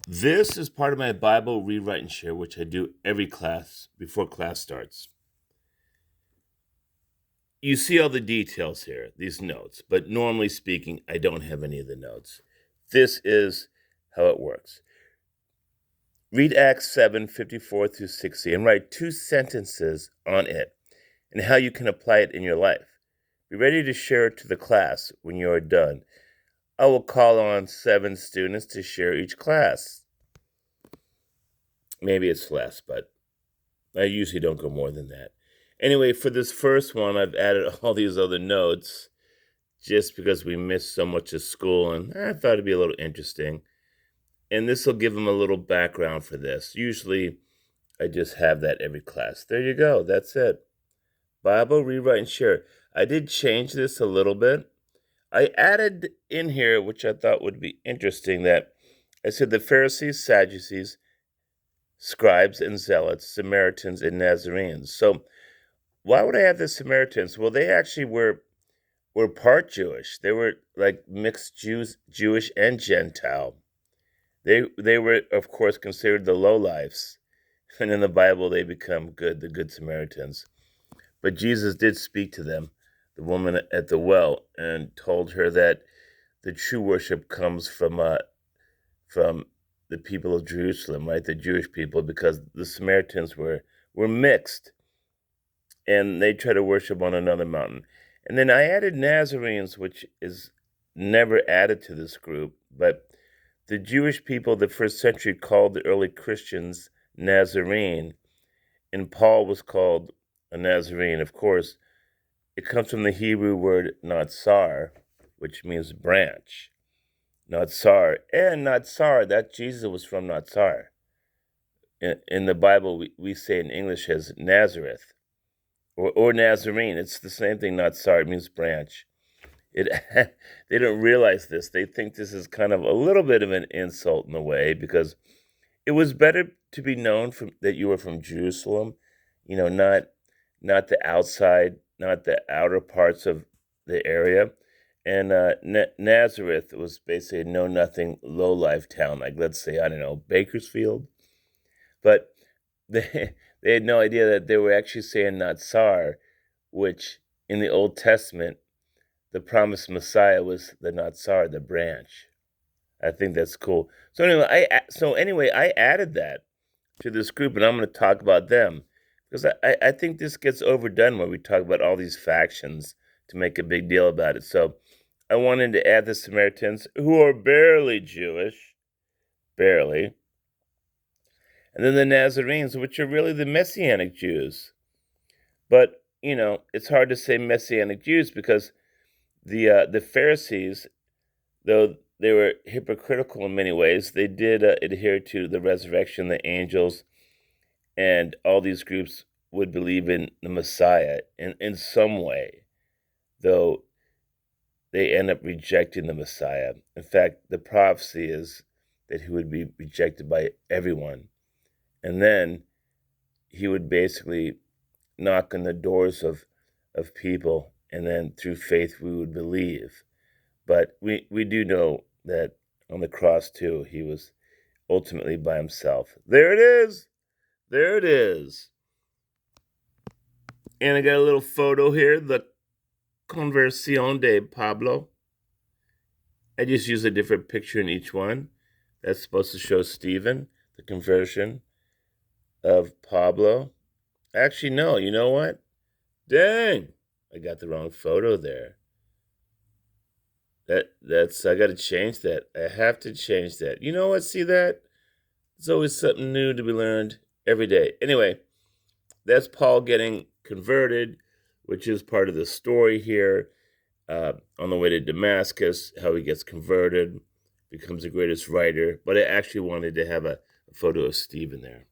This is part of my Bible rewrite and share, which I do every class before class starts. You see all the details here, these notes, but normally speaking, I don't have any of the notes. This is how it works. Read Acts 7:54 through 60 and write 2 sentences on it and how you can apply it in your life. Be ready to share it to the class when you are done. I will call on 7 students to share each class. Maybe it's less, but I usually don't go more than that. Anyway, for this first one, I've added all these other notes just because we missed so much of school, and I thought it'd be a little interesting. And this will give them a little background for this. Usually, I just have that every class. There you go. That's it. Bible, rewrite, and share. I did change this a little bit. I added in here, which I thought would be interesting, that I said the Pharisees, Sadducees, scribes and zealots, Samaritans and Nazarenes. So why would I have the Samaritans? Well, they actually were part Jewish. They were like mixed Jewish and Gentile. They were, of course, considered the lowlifes. And in the Bible, they become good, the good Samaritans. But Jesus did speak to them, the woman at the well, and told her that the true worship comes from the people of Jerusalem, right? The Jewish people, because the Samaritans were mixed, and they try to worship on another mountain. And then I added Nazarenes, which is never added to this group, but the Jewish people of the first century called the early Christians Nazarene, and Paul was called a Nazarene. Of course, it comes from the Hebrew word natsar, which means branch. Natsar, and Natsar, that Jesus was from Natsar. In the Bible, we say in English as Nazareth or Nazarene. It's the same thing, Natsar, it means branch. It They don't realize this. They think this is kind of a little bit of an insult in a way, because it was better to be known that you were from Jerusalem, not the outside, not the outer parts of the area. And Nazareth was basically a know-nothing, low-life town, like, let's say, I don't know, Bakersfield. But they had no idea that they were actually saying Natsar, which in the Old Testament, the promised Messiah was the Natsar, the branch. I think that's cool. So anyway, I added that to this group, and I'm going to talk about them, because I think this gets overdone when we talk about all these factions to make a big deal about it. So I wanted to add the Samaritans, who are barely Jewish, barely, and then the Nazarenes, which are really the Messianic Jews. But, it's hard to say Messianic Jews because the Pharisees, though they were hypocritical in many ways, they did adhere to the resurrection, the angels, and all these groups would believe in the Messiah in some way, though they end up rejecting the Messiah. In fact, the prophecy is that he would be rejected by everyone. And then he would basically knock on the doors of people, and then through faith we would believe. But we do know that on the cross too, he was ultimately by himself. There it is. There it is. And I got a little photo here, the Conversión de Pablo. I just use a different picture in each one. That's supposed to show Stephen, the conversion of Pablo. Actually, no, you know what? Dang, I got the wrong photo there. That's I gotta change that. I have to change that. You know what? See that? It's always something new to be learned every day. Anyway, that's Paul getting converted, which is part of the story here. On the way to Damascus, how he gets converted, becomes the greatest writer. But I actually wanted to have a photo of Stephen there.